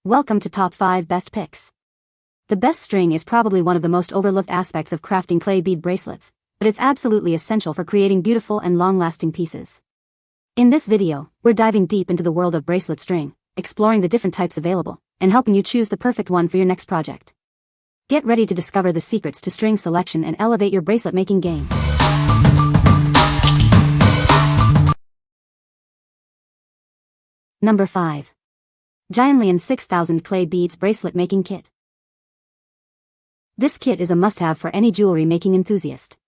Welcome to Top 5 Best Picks. The best string is probably one of the most overlooked aspects of crafting clay bead bracelets, but it's absolutely essential for creating beautiful and long-lasting pieces. In this video, we're diving deep into the world of bracelet string, exploring the different types available, and helping you choose the perfect one for your next project. Get ready to discover the secrets to string selection and elevate your bracelet making game. Number 5. Gionlion 6000 Clay Beads Bracelet Making Kit. This kit is a must-have for any jewelry making enthusiast.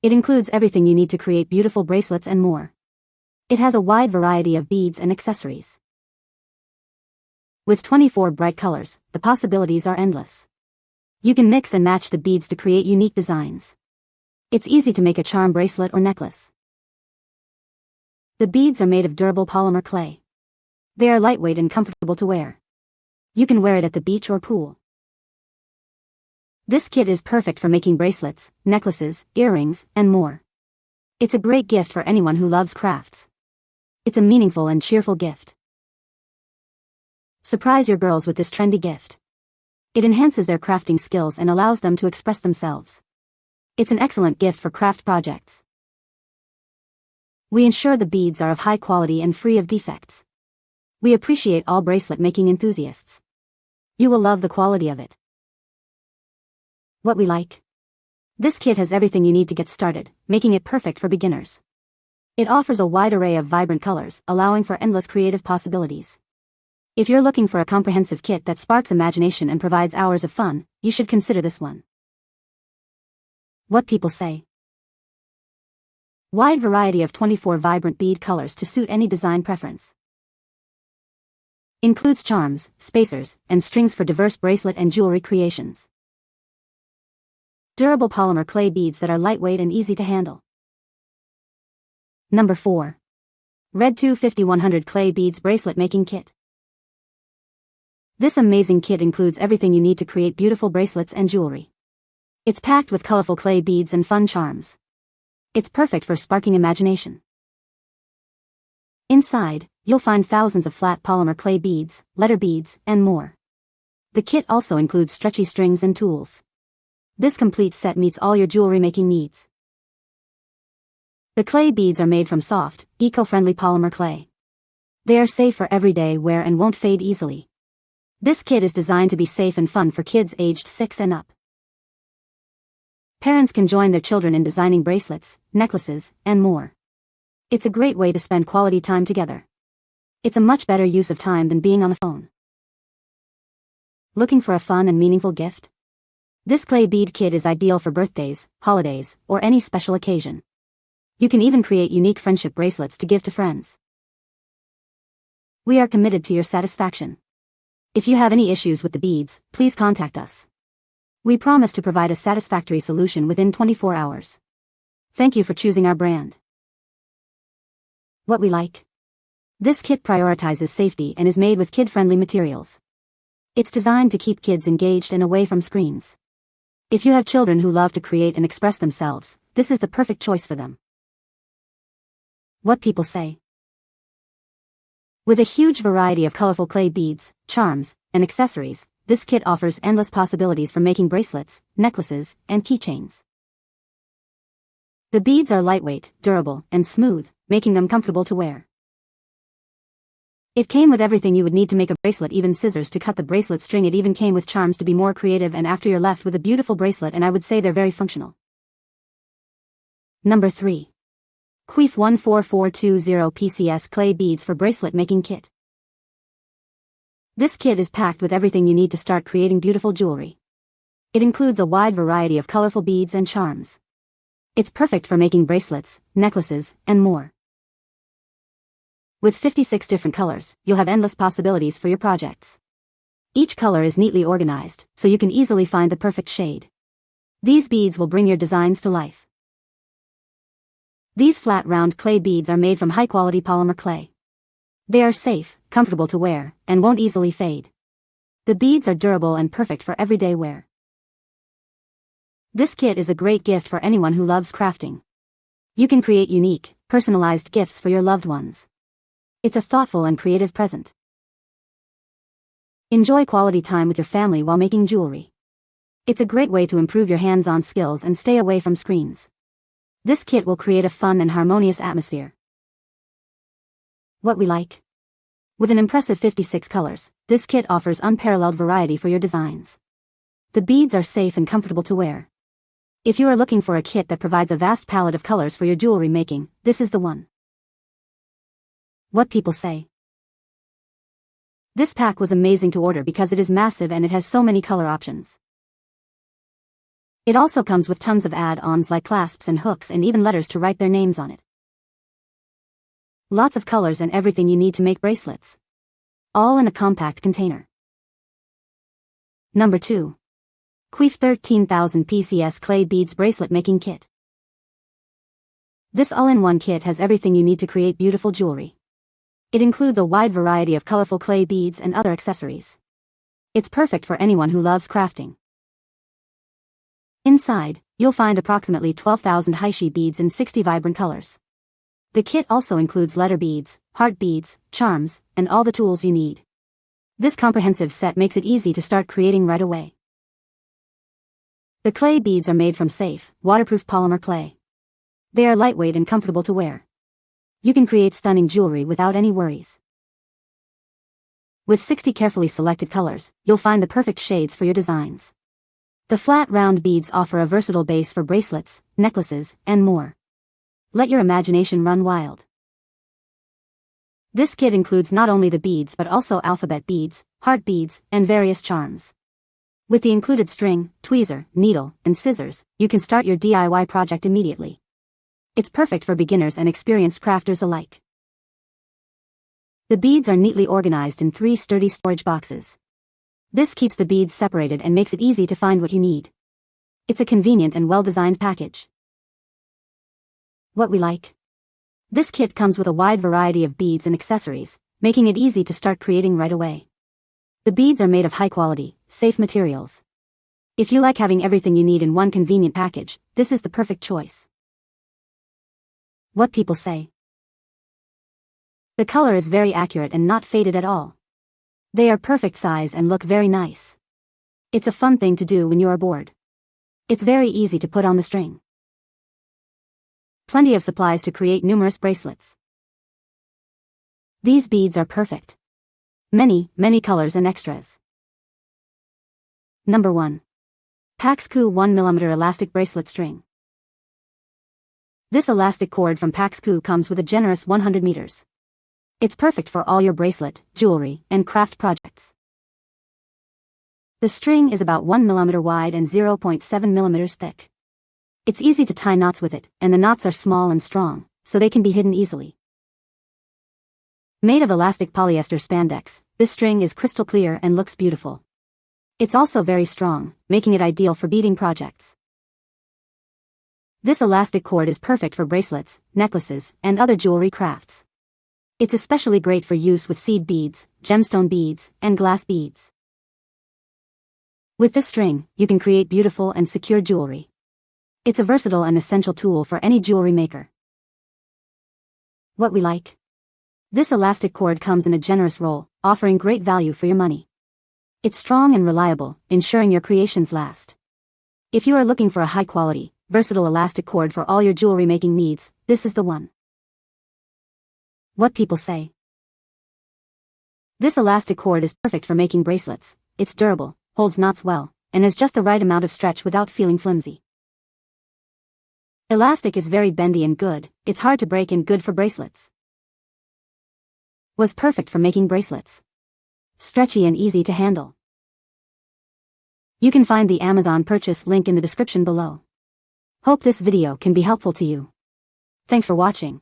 It includes everything you need to create beautiful bracelets and more. It has a wide variety of beads and accessories. With 24 bright colors, the possibilities are endless. You can mix and match the beads to create unique designs. It's easy to make a charm bracelet or necklace. The beads are made of durable polymer clay. They are lightweight and comfortable to wear. You can wear it at the beach or pool. This kit is perfect for making bracelets, necklaces, earrings, and more. It's a great gift for anyone who loves crafts. It's a meaningful and cheerful gift. Surprise your girls with this trendy gift. It enhances their crafting skills and allows them to express themselves. It's an excellent gift for craft projects. We ensure the beads are of high quality and free of defects. We appreciate all bracelet making enthusiasts. You will love the quality of it. What we like. This kit has everything you need to get started, making it perfect for beginners. It offers a wide array of vibrant colors, allowing for endless creative possibilities. If you're looking for a comprehensive kit that sparks imagination and provides hours of fun, you should consider this one. What people say. Wide variety of 24 vibrant bead colors to suit any design preference. Includes charms, spacers, and strings for diverse bracelet and jewelry creations. Durable polymer clay beads that are lightweight and easy to handle. Number 4. Redtwo 5100 Clay Beads Bracelet Making Kit. This amazing kit includes everything you need to create beautiful bracelets and jewelry. It's packed with colorful clay beads and fun charms. It's perfect for sparking imagination. Inside, you'll find thousands of flat polymer clay beads, letter beads, and more. The kit also includes stretchy strings and tools. This complete set meets all your jewelry making needs. The clay beads are made from soft, eco-friendly polymer clay. They are safe for everyday wear and won't fade easily. This kit is designed to be safe and fun for kids aged 6 and up. Parents can join their children in designing bracelets, necklaces, and more. It's a great way to spend quality time together. It's a much better use of time than being on the phone. Looking for a fun and meaningful gift? This clay bead kit is ideal for birthdays, holidays, or any special occasion. You can even create unique friendship bracelets to give to friends. We are committed to your satisfaction. If you have any issues with the beads, please contact us. We promise to provide a satisfactory solution within 24 hours. Thank you for choosing our brand. What we like. This kit prioritizes safety and is made with kid-friendly materials. It's designed to keep kids engaged and away from screens. If you have children who love to create and express themselves, this is the perfect choice for them. What people say. With a huge variety of colorful clay beads, charms, and accessories, this kit offers endless possibilities for making bracelets, necklaces, and keychains. The beads are lightweight, durable, and smooth, making them comfortable to wear. It came with everything you would need to make a bracelet, even scissors to cut the bracelet string. It even came with charms to be more creative, and after you're left with a beautiful bracelet, and I would say they're very functional. Number 3. QUEFE 14420 PCS Clay Beads for Bracelet Making Kit. This kit is packed with everything you need to start creating beautiful jewelry. It includes a wide variety of colorful beads and charms. It's perfect for making bracelets, necklaces, and more. With 56 different colors, you'll have endless possibilities for your projects. Each color is neatly organized, so you can easily find the perfect shade. These beads will bring your designs to life. These flat round clay beads are made from high-quality polymer clay. They are safe, comfortable to wear, and won't easily fade. The beads are durable and perfect for everyday wear. This kit is a great gift for anyone who loves crafting. You can create unique, personalized gifts for your loved ones. It's a thoughtful and creative present. Enjoy quality time with your family while making jewelry. It's a great way to improve your hands-on skills and stay away from screens. This kit will create a fun and harmonious atmosphere. What we like. With an impressive 56 colors, this kit offers unparalleled variety for your designs. The beads are safe and comfortable to wear. If you are looking for a kit that provides a vast palette of colors for your jewelry making, this is the one. What people say. This pack was amazing to order because it is massive and it has so many color options. It also comes with tons of add-ons like clasps and hooks and even letters to write their names on it. Lots of colors and everything you need to make bracelets. All in a compact container. Number 2. QUEFE 13,000 PCS Clay Beads Bracelet Making Kit. This all-in-one kit has everything you need to create beautiful jewelry. It includes a wide variety of colorful clay beads and other accessories. It's perfect for anyone who loves crafting. Inside, you'll find approximately 12,000 Heishi beads in 60 vibrant colors. The kit also includes letter beads, heart beads, charms, and all the tools you need. This comprehensive set makes it easy to start creating right away. The clay beads are made from safe, waterproof polymer clay. They are lightweight and comfortable to wear. You can create stunning jewelry without any worries. With 60 carefully selected colors, you'll find the perfect shades for your designs. The flat round beads offer a versatile base for bracelets, necklaces, and more. Let your imagination run wild. This kit includes not only the beads but also alphabet beads, heart beads, and various charms. With the included string, tweezer, needle, and scissors, you can start your DIY project immediately. It's perfect for beginners and experienced crafters alike. The beads are neatly organized in 3 sturdy storage boxes. This keeps the beads separated and makes it easy to find what you need. It's a convenient and well-designed package. What we like. This kit comes with a wide variety of beads and accessories, making it easy to start creating right away. The beads are made of high-quality, safe materials. If you like having everything you need in one convenient package, this is the perfect choice. What people say. The color is very accurate and not faded at all. They are perfect size and look very nice. It's a fun thing to do when you are bored. It's very easy to put on the string. Plenty of supplies to create numerous bracelets. These beads are perfect. Many colors and extras. Number 1. Paxcoo 1mm Elastic Bracelet String. This elastic cord from Paxcoo comes with a generous 100 meters. It's perfect for all your bracelet, jewelry, and craft projects. The string is about 1 mm wide and 0.7 mm thick. It's easy to tie knots with it, and the knots are small and strong, so they can be hidden easily. Made of elastic polyester spandex, this string is crystal clear and looks beautiful. It's also very strong, making it ideal for beading projects. This elastic cord is perfect for bracelets, necklaces, and other jewelry crafts. It's especially great for use with seed beads, gemstone beads, and glass beads. With this string, you can create beautiful and secure jewelry. It's a versatile and essential tool for any jewelry maker. What we like. This elastic cord comes in a generous roll, offering great value for your money. It's strong and reliable, ensuring your creations last. If you are looking for a high-quality, versatile elastic cord for all your jewelry making needs, this is the one. What people say. This elastic cord is perfect for making bracelets. It's durable, holds knots well, and has just the right amount of stretch without feeling flimsy. Elastic is very bendy and good, it's hard to break and good for bracelets. Was perfect for making bracelets. Stretchy and easy to handle. You can find the Amazon purchase link in the description below. Hope this video can be helpful to you. Thanks for watching.